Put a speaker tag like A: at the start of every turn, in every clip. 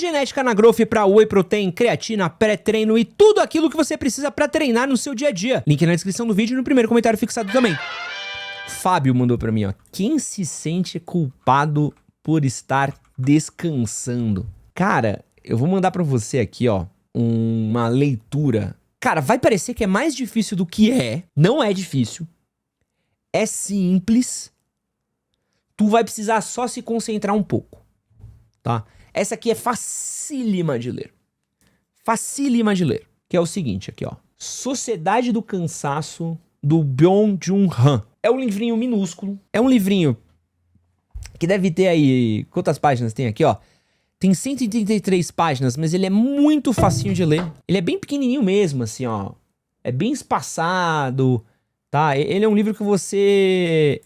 A: genética na Growth pra whey protein, creatina, pré-treino e tudo aquilo que você precisa pra treinar no seu dia a dia. Link na descrição do vídeo e no primeiro comentário fixado também. Fábio mandou pra mim, ó. Quem se sente culpado por estar descansando? Cara, eu vou mandar pra você aqui, ó, uma leitura. Cara, vai parecer que é mais difícil do que é. Não é difícil. É simples. Tu vai precisar só se concentrar um pouco, tá? Essa aqui é facílima de ler. Facílima de ler. Que é o seguinte aqui, ó. Sociedade do Cansaço, do Byung-Chul Han. É um livrinho minúsculo. É um livrinho que deve ter aí... Quantas páginas tem aqui, ó? Tem 133 páginas, mas ele é muito facinho de ler. Ele é bem pequenininho mesmo, assim, ó. É bem espaçado, tá? Ele é um livro que você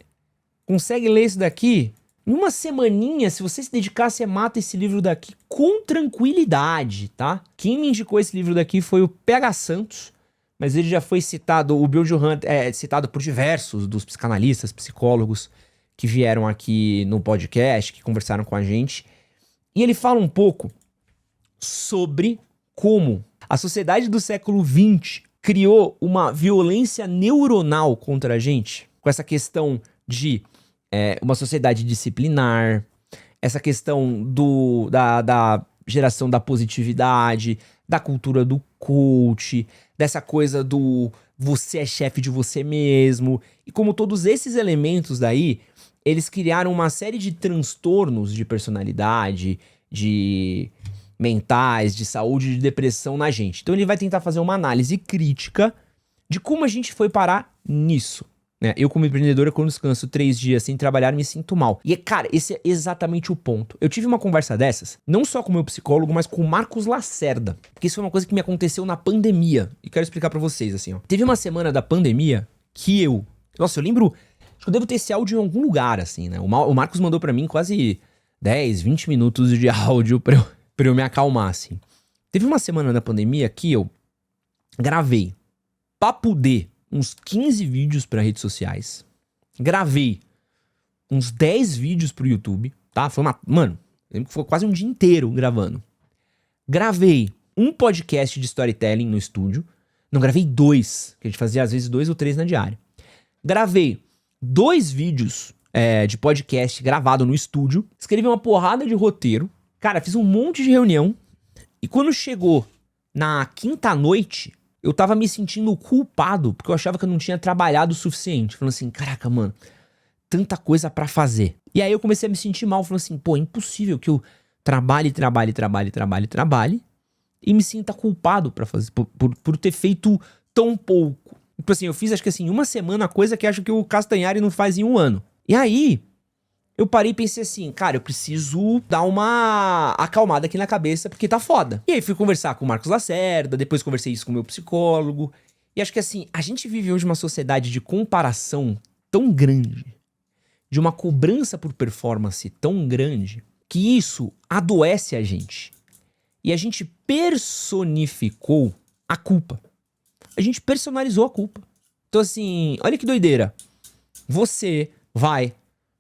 A: consegue ler esse daqui em uma semaninha. Se você se dedicar, você mata esse livro daqui com tranquilidade, tá? Quem me indicou esse livro daqui foi o PH Santos, mas ele já foi citado, o Byung-Chul Han é citado por diversos dos psicanalistas, psicólogos que vieram aqui no podcast, que conversaram com a gente. E ele fala um pouco sobre como a sociedade do século XX criou uma violência neuronal contra a gente, com essa questão de uma sociedade disciplinar, essa questão da geração da positividade, da cultura do coach, dessa coisa do você é chefe de você mesmo. E como todos esses elementos daí, eles criaram uma série de transtornos de personalidade, de mentais, de saúde, de depressão na gente. Então ele vai tentar fazer uma análise crítica de como a gente foi parar nisso, né? Eu, como empreendedora, quando descanso 3 dias sem trabalhar, me sinto mal. E, cara, esse é exatamente o ponto. Eu tive uma conversa dessas, não só com o meu psicólogo, mas com o Marcos Lacerda. Porque isso foi uma coisa que me aconteceu na pandemia. E quero explicar pra vocês, assim, ó. Teve uma semana da pandemia que Nossa, eu lembro... Acho que eu devo ter esse áudio em algum lugar, assim, né? O Marcos mandou pra mim quase 10, 20 minutos de áudio pra eu me acalmar, assim. Teve uma semana da pandemia que eu gravei papo de uns 15 vídeos pra redes sociais. Gravei uns 10 vídeos pro YouTube, tá? Mano, eu lembro que foi quase um dia inteiro gravando. Gravei um podcast de storytelling no estúdio. Não, gravei 2, que a gente fazia às vezes 2 ou 3 na diária. Gravei 2 vídeos de podcast gravado no estúdio. Escrevi uma porrada de roteiro. Cara, fiz um monte de reunião. E quando chegou na quinta noite, eu tava me sentindo culpado, porque eu achava que eu não tinha trabalhado o suficiente. Falando assim, caraca, mano, tanta coisa pra fazer. E aí eu comecei a me sentir mal, falando assim, pô, é impossível que eu trabalhe e me sinta culpado pra fazer, por ter feito tão pouco. Tipo assim, eu fiz acho que assim, uma semana, coisa que acho que o Castanhari não faz em um ano. E aí, eu parei e pensei assim, cara, eu preciso dar uma acalmada aqui na cabeça, porque tá foda. E aí fui conversar com o Marcos Lacerda, depois conversei isso com o meu psicólogo. E acho que assim, a gente vive hoje uma sociedade de comparação tão grande, de uma cobrança por performance tão grande, que isso adoece a gente. E a gente personificou a culpa. A gente personalizou a culpa. Então assim, olha que doideira. Você vai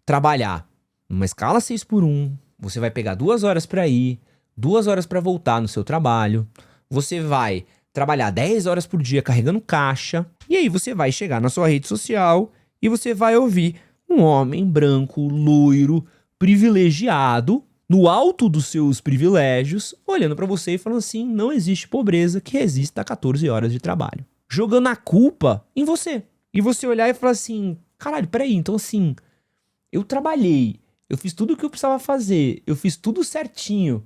A: trabalhar numa escala 6x1, você vai pegar 2 horas pra ir, 2 horas pra voltar no seu trabalho, você vai trabalhar 10 horas por dia carregando caixa, e aí você vai chegar na sua rede social e você vai ouvir um homem branco, loiro, privilegiado, no alto dos seus privilégios, olhando pra você e falando assim, não existe pobreza que resista a 14 horas de trabalho. Jogando a culpa em você. E você olhar e falar assim, caralho, peraí, então assim, eu trabalhei, eu fiz tudo o que eu precisava fazer, eu fiz tudo certinho,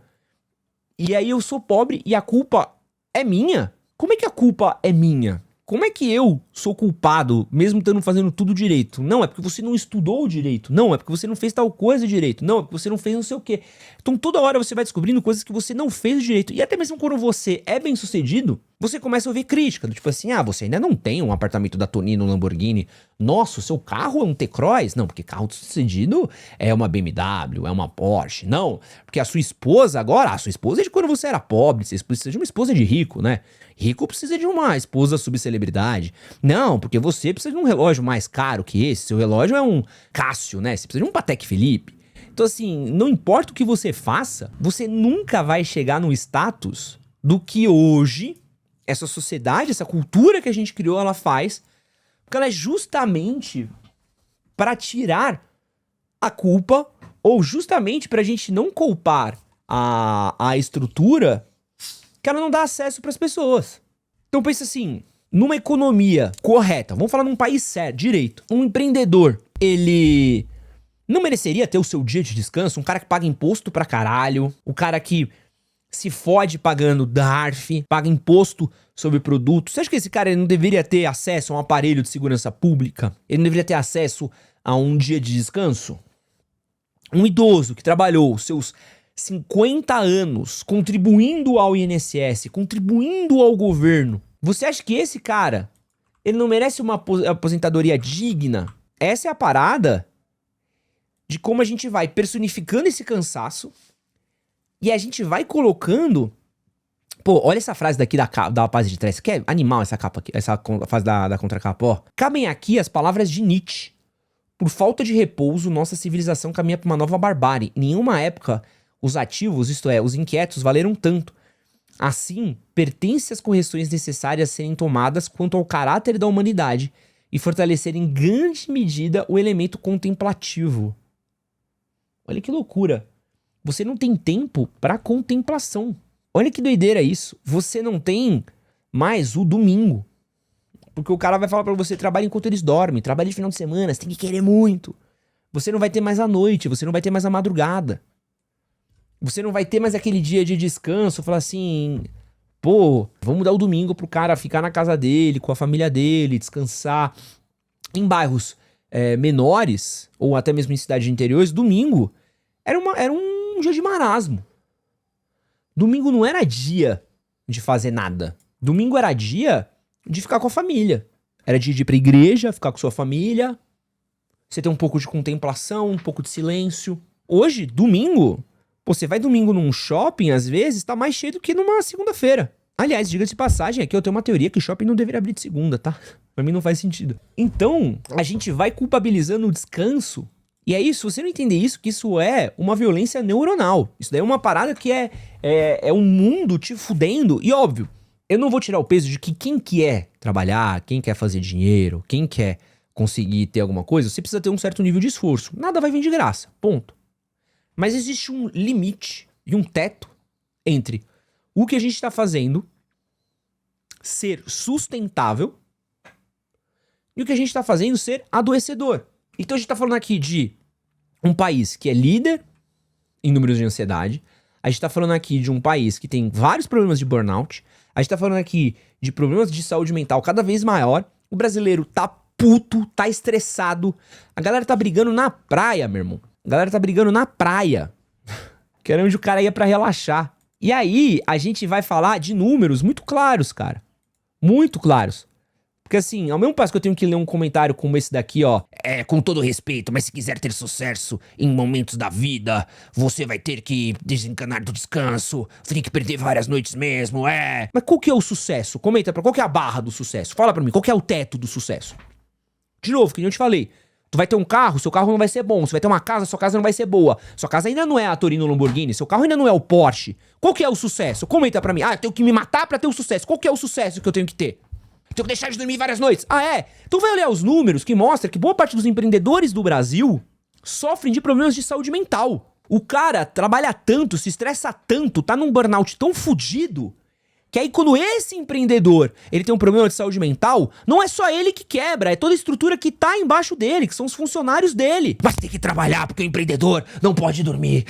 A: e aí eu sou pobre e a culpa é minha? Como é que a culpa é minha? Como é que eu sou culpado, mesmo estando fazendo tudo direito? Não, é porque você não estudou direito. Não, é porque você não fez tal coisa direito. Não, é porque você não fez não sei o quê. Então toda hora você vai descobrindo coisas que você não fez direito. E até mesmo quando você é bem sucedido, você começa a ouvir crítica. Do tipo assim, você ainda não tem um apartamento da Tonino, um Lamborghini. Nossa, o seu carro é um T-Cross? Não, porque carro sucedido é uma BMW, é uma Porsche. Não, porque a sua esposa agora, a sua esposa é de quando você era pobre. Você precisa de uma esposa de rico, né? Rico precisa de uma esposa subcelebridade. Não, porque você precisa de um relógio mais caro que esse. Seu relógio é um Cássio, né? Você precisa de um Patek Philippe. Então, assim, não importa o que você faça, você nunca vai chegar no status do que hoje essa sociedade, essa cultura que a gente criou, ela faz, porque ela é justamente para tirar a culpa, ou justamente pra gente não culpar a estrutura que ela não dá acesso pras pessoas. Então pensa assim, numa economia correta, vamos falar num país sério, direito, um empreendedor, ele não mereceria ter o seu dia de descanso? Um cara que paga imposto pra caralho, o cara que se fode pagando DARF, paga imposto sobre produto. Você acha que esse cara ele não deveria ter acesso a um aparelho de segurança pública? Ele não deveria ter acesso a um dia de descanso? Um idoso que trabalhou seus 50 anos contribuindo ao INSS, contribuindo ao governo. Você acha que esse cara, ele não merece uma aposentadoria digna? Essa é a parada de como a gente vai personificando esse cansaço e a gente vai colocando... Pô, olha essa frase daqui da base de trás. Que é animal essa capa aqui, essa frase da contracapa, ó. Cabem aqui as palavras de Nietzsche. Por falta de repouso, nossa civilização caminha para uma nova barbárie. Em nenhuma época, os ativos, isto é, os inquietos, valeram tanto. Assim, pertence às correções necessárias serem tomadas quanto ao caráter da humanidade e fortalecer em grande medida o elemento contemplativo. Olha que loucura. Você não tem tempo para contemplação. Olha que doideira isso. Você não tem mais o domingo. Porque o cara vai falar pra você, trabalha enquanto eles dormem, trabalha de final de semana, você tem que querer muito. Você não vai ter mais a noite, você não vai ter mais a madrugada. Você não vai ter mais aquele dia de descanso, falar assim, pô, vamos dar o domingo pro cara ficar na casa dele, com a família dele, descansar. Em bairros menores, ou até mesmo em cidades interiores, domingo era um dia de marasmo. Domingo não era dia de fazer nada. Domingo era dia de ficar com a família. Era dia de ir pra igreja, ficar com sua família. Você ter um pouco de contemplação, um pouco de silêncio. Hoje, domingo, pô, você vai domingo num shopping, às vezes, tá mais cheio do que numa segunda-feira. Aliás, diga-se de passagem, aqui eu tenho uma teoria que shopping não deveria abrir de segunda, tá? Pra mim não faz sentido. Então, a gente vai culpabilizando o descanso. E é isso, se você não entender isso, que isso é uma violência neuronal. Isso daí é uma parada que é um mundo te fudendo. E óbvio, eu não vou tirar o peso de que quem quer trabalhar, quem quer fazer dinheiro, quem quer conseguir ter alguma coisa, você precisa ter um certo nível de esforço. Nada vai vir de graça, ponto. Mas existe um limite e um teto entre o que a gente está fazendo ser sustentável e o que a gente está fazendo ser adoecedor. Então a gente está falando aqui de um país que é líder em números de ansiedade, a gente está falando aqui de um país que tem vários problemas de burnout, a gente tá falando aqui de problemas de saúde mental cada vez maior, o brasileiro tá puto, tá estressado, a galera tá brigando na praia, meu irmão. A galera tá brigando na praia, que era onde o cara ia pra relaxar. E aí, a gente vai falar de números muito claros, cara. Muito claros. Porque assim, ao mesmo passo que eu tenho que ler um comentário como esse daqui, ó. Com todo respeito, mas se quiser ter sucesso em momentos da vida, você vai ter que desencanar do descanso, você tem que perder várias noites mesmo, Mas qual que é o sucesso? Comenta qual que é a barra do sucesso? Fala pra mim, qual que é o teto do sucesso? De novo, que nem eu te falei. Tu vai ter um carro, seu carro não vai ser bom. Você vai ter uma casa, sua casa não vai ser boa. Sua casa ainda não é a Torino Lamborghini, seu carro ainda não é o Porsche. Qual que é o sucesso? Comenta pra mim. Eu tenho que me matar pra ter o sucesso. Qual que é o sucesso que eu tenho que ter? Tenho que deixar de dormir várias noites. Então vai olhar os números que mostram que boa parte dos empreendedores do Brasil sofrem de problemas de saúde mental. O cara trabalha tanto, se estressa tanto, tá num burnout tão fudido, que aí quando esse empreendedor ele tem um problema de saúde mental, não é só ele que quebra, é toda a estrutura que tá embaixo dele, que são os funcionários dele. Mas tem que trabalhar, porque o empreendedor não pode dormir.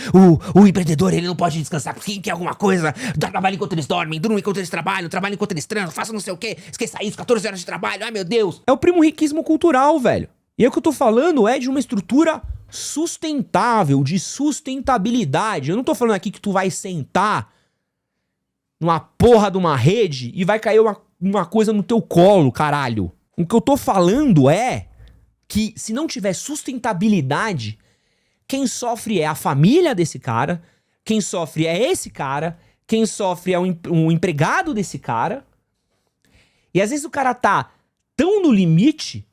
A: O empreendedor, ele não pode descansar, porque quem quer alguma coisa, trabalha enquanto eles dormem, durma enquanto eles trabalham enquanto eles transam, faça não sei o quê, esqueça isso, 14 horas de trabalho, ai meu Deus. É o primo riquismo cultural, velho. E o que eu tô falando é de uma estrutura sustentável, de sustentabilidade. Eu não tô falando aqui que tu vai sentar numa porra de uma rede e vai cair uma coisa no teu colo, caralho. O que eu tô falando é que se não tiver sustentabilidade, quem sofre é a família desse cara, quem sofre é esse cara, quem sofre é um empregado desse cara. E às vezes o cara tá tão no limite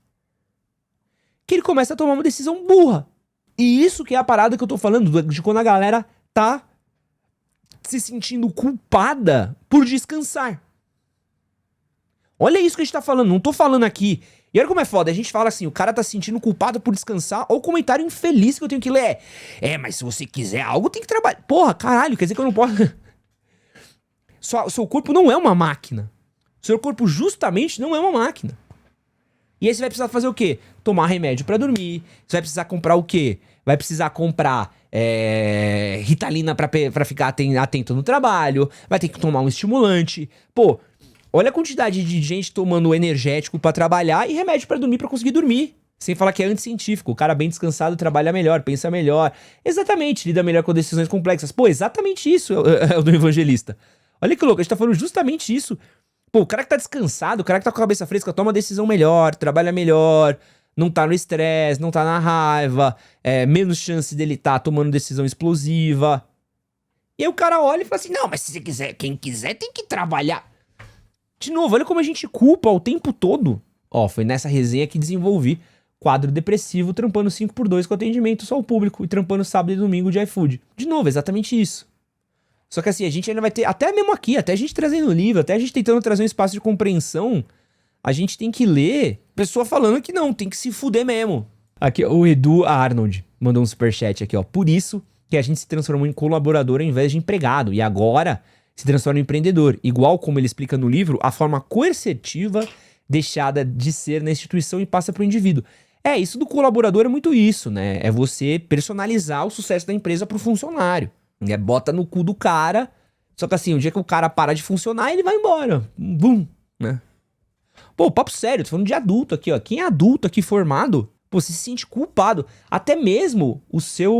A: que ele começa a tomar uma decisão burra. E isso que é a parada que eu tô falando, de quando a galera tá se sentindo culpada por descansar. Olha isso que a gente tá falando, não tô falando aqui. E olha como é foda, a gente fala assim, o cara tá se sentindo culpado por descansar, ou o comentário infeliz que eu tenho que ler mas se você quiser algo, tem que trabalhar. Porra, caralho, quer dizer que eu não posso... Seu corpo não é uma máquina. Seu corpo justamente não é uma máquina. E aí você vai precisar fazer o quê? Tomar remédio pra dormir. Você vai precisar comprar o quê? Vai precisar comprar Ritalina pra ficar atento no trabalho. Vai ter que tomar um estimulante. Pô, olha a quantidade de gente tomando energético pra trabalhar e remédio pra dormir pra conseguir dormir. Sem falar que é anticientífico. O cara bem descansado trabalha melhor, pensa melhor. Exatamente, lida melhor com decisões complexas. Pô, exatamente isso é o do evangelista. Olha que louco, a gente tá falando justamente isso. Pô, o cara que tá descansado, o cara que tá com a cabeça fresca, toma decisão melhor, trabalha melhor, não tá no estresse, não tá na raiva, menos chance dele tá tomando decisão explosiva. E aí o cara olha e fala assim, não, mas se você quiser, quem quiser tem que trabalhar. De novo, olha como a gente culpa o tempo todo. Ó, foi nessa resenha que desenvolvi quadro depressivo, trampando 5x2 com atendimento só ao público e trampando sábado e domingo de iFood. De novo, exatamente isso. Só que assim, a gente ainda vai ter, até mesmo aqui, até a gente trazendo livro, até a gente tentando trazer um espaço de compreensão, a gente tem que ler pessoa falando que não, tem que se fuder mesmo. Aqui, o Edu Arnold mandou um superchat aqui, ó. Por isso que a gente se transformou em colaborador ao invés de empregado, e agora se transforma em empreendedor. Igual como ele explica no livro, a forma coercitiva deixada de ser na instituição e passa pro indivíduo. Isso do colaborador é muito isso, né? É você personalizar o sucesso da empresa pro funcionário. Bota no cu do cara, só que assim, o dia que o cara para de funcionar, ele vai embora. Bum, né? Pô, papo sério, tô falando de adulto aqui, ó. Quem é adulto aqui formado, pô, se sente culpado. Até mesmo o seu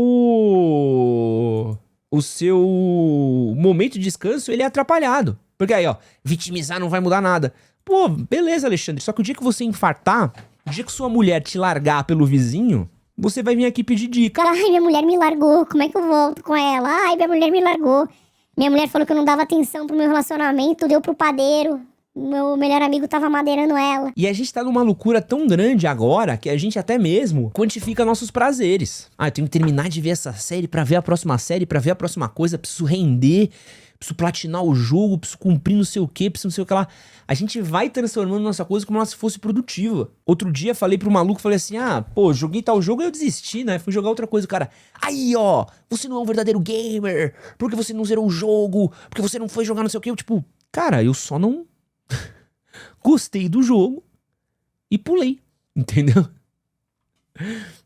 A: momento de descanso, ele é atrapalhado. Porque aí, ó, vitimizar não vai mudar nada. Pô, beleza, Alexandre, só que o dia que você infartar, o dia que sua mulher te largar pelo vizinho, você vai vir aqui pedir dica.
B: Ai, minha mulher me largou, como é que eu volto com ela? Ai, minha mulher me largou. Minha mulher falou que eu não dava atenção pro meu relacionamento, deu pro padeiro. Meu melhor amigo tava madeirando ela.
A: E a gente tá numa loucura tão grande agora que a gente até mesmo quantifica nossos prazeres. Eu tenho que terminar de ver essa série pra ver a próxima série, pra ver a próxima coisa, preciso render, preciso platinar o jogo, preciso cumprir não sei o que, preciso não sei o que lá. A gente vai transformando nossa coisa como se fosse produtiva. Outro dia falei pro maluco, falei assim, pô, joguei tal jogo e eu desisti, né? Fui jogar outra coisa, o cara, aí ó, você não é um verdadeiro gamer, porque você não zerou o jogo, porque você não foi jogar não sei o que. Eu tipo, cara, eu só não gostei do jogo e pulei, entendeu?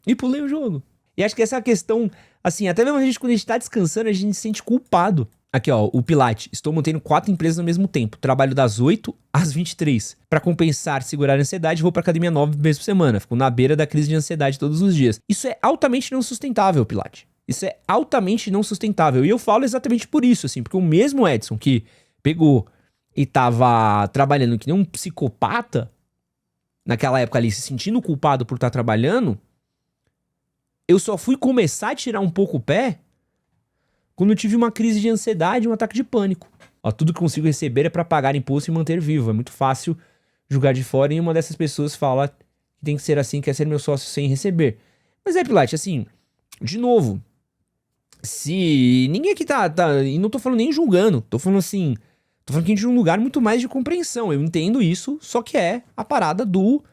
A: E pulei o jogo. E acho que essa é a questão, assim, até mesmo quando a gente tá descansando, a gente se sente culpado. Aqui, ó, o Pilates. Estou mantendo 4 empresas ao mesmo tempo. Trabalho das 8 às 23. Para compensar, segurar a ansiedade, vou pra academia 9 vezes por semana. Fico na beira da crise de ansiedade todos os dias. Isso é altamente não sustentável, Pilates. Isso é altamente não sustentável. E eu falo exatamente por isso, assim, porque o mesmo Edson que pegou e tava trabalhando que nem um psicopata, naquela época ali, se sentindo culpado por estar trabalhando, eu só fui começar a tirar um pouco o pé quando eu tive uma crise de ansiedade, um ataque de pânico. Ó, tudo que consigo receber é pra pagar imposto e manter vivo. É muito fácil julgar de fora e uma dessas pessoas fala que tem que ser assim, quer ser meu sócio sem receber. Mas Pilates, assim, de novo, se ninguém aqui tá, e não tô falando nem julgando, tô falando assim, tô falando que a gente é um lugar muito mais de compreensão. Eu entendo isso, só que é a parada do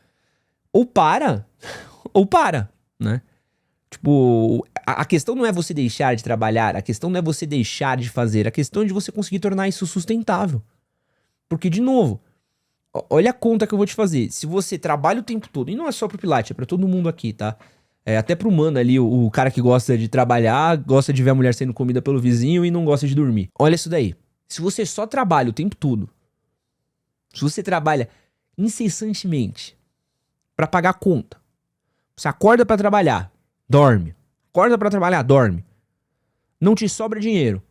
A: ou para, né? Tipo, a questão não é você deixar de trabalhar, a questão não é você deixar de fazer, a questão é de você conseguir tornar isso sustentável. Porque, de novo, olha a conta que eu vou te fazer. Se você trabalha o tempo todo, e não é só pro Pilates, é pra todo mundo aqui, tá? Até pro mano ali, o cara que gosta de trabalhar, gosta de ver a mulher sendo comida pelo vizinho e não gosta de dormir. Olha isso daí. Se você só trabalha o tempo todo, se você trabalha incessantemente pra pagar a conta, você acorda pra trabalhar, dorme. Acorda pra trabalhar, dorme. Não te sobra dinheiro.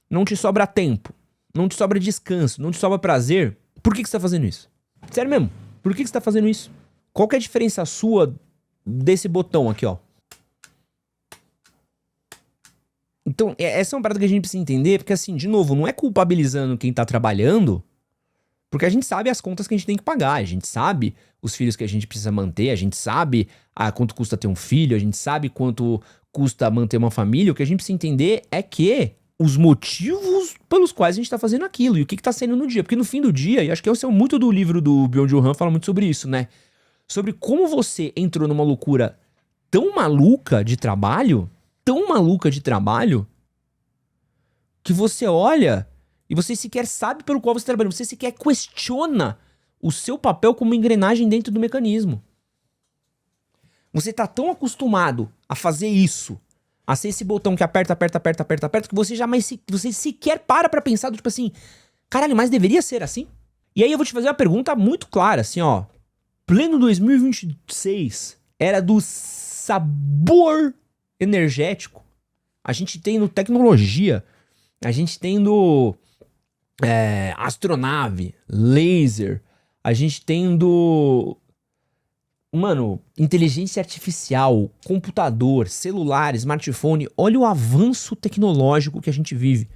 A: Não te sobra tempo. Não te sobra descanso. Não te sobra prazer. Por que você tá fazendo isso? Sério mesmo. Por que você tá fazendo isso? Qual que é a diferença sua desse botão aqui, ó? Então, essa é uma parada que a gente precisa entender, porque assim, de novo, não é culpabilizando quem tá trabalhando, porque a gente sabe as contas que a gente tem que pagar, a gente sabe os filhos que a gente precisa manter, a gente sabe quanto custa ter um filho, a gente sabe quanto custa manter uma família, o que a gente precisa entender é que os motivos pelos quais a gente tá fazendo aquilo e o que tá saindo no dia. Porque no fim do dia, e acho que esse é muito do livro do Byung-Chul Han, fala muito sobre isso, né? Sobre como você entrou numa loucura tão maluca de trabalho, que você olha e você sequer sabe pelo qual você trabalha, você sequer questiona o seu papel como engrenagem dentro do mecanismo. Você tá tão acostumado a fazer isso, a ser esse botão que aperta, que você você sequer para pensar do tipo assim, caralho, mas deveria ser assim? E aí eu vou te fazer uma pergunta muito clara, assim, ó. Pleno 2026, era do sabor energético. A gente tem no tecnologia, a gente tem no astronave, laser, a gente tem do... Mano, inteligência artificial, computador, celular, smartphone. Olha o avanço tecnológico que a gente vive.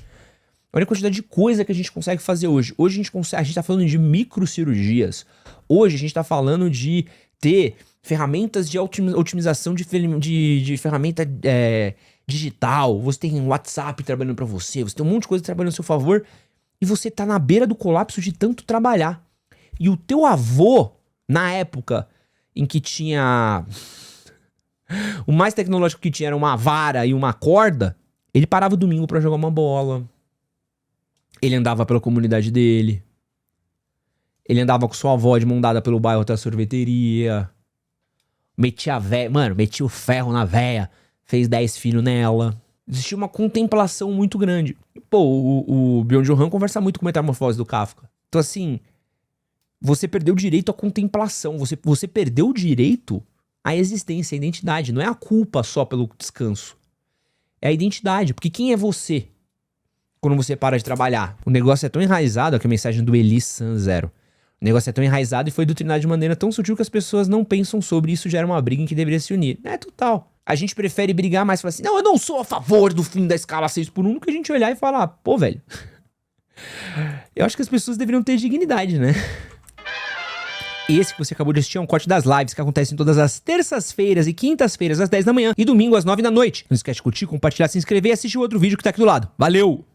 A: Olha a quantidade de coisa que a gente consegue fazer hoje. Hoje a gente tá falando de microcirurgias. Hoje a gente tá falando de ter ferramentas de otimização de ferramenta digital. Você tem WhatsApp trabalhando pra você. Você tem um monte de coisa trabalhando a seu favor. E você tá na beira do colapso de tanto trabalhar. E o teu avô, na época em que tinha... O mais tecnológico que tinha era uma vara e uma corda. Ele parava o domingo pra jogar uma bola. Ele andava pela comunidade dele. Ele andava com sua avó de mão dada pelo bairro até a sorveteria. Metia a véia... Mano, metia o ferro na véia. Fez 10 filhos nela. Existia uma contemplação muito grande. Pô, o Byung-Chul Han conversa muito com a Metamorfose do Kafka. Então, assim... Você perdeu o direito à contemplação. Você perdeu o direito à existência, à identidade. Não é a culpa só pelo descanso. É a identidade. Porque quem é você quando você para de trabalhar? O negócio é tão enraizado, aqui a mensagem do Elis San Zero. O negócio é tão enraizado e foi doutrinado de maneira tão sutil que as pessoas não pensam sobre isso, gera uma briga em que deveria se unir. É total. A gente prefere brigar mais e falar assim, não, eu não sou a favor do fim da escala 6x1, do que a gente olhar e falar, pô, velho. Eu acho que as pessoas deveriam ter dignidade, né? Esse que você acabou de assistir é um corte das lives que acontecem todas as terças-feiras e quintas-feiras às 10 da manhã e domingo às 9 da noite. Não esquece de curtir, compartilhar, se inscrever e assistir o outro vídeo que tá aqui do lado. Valeu!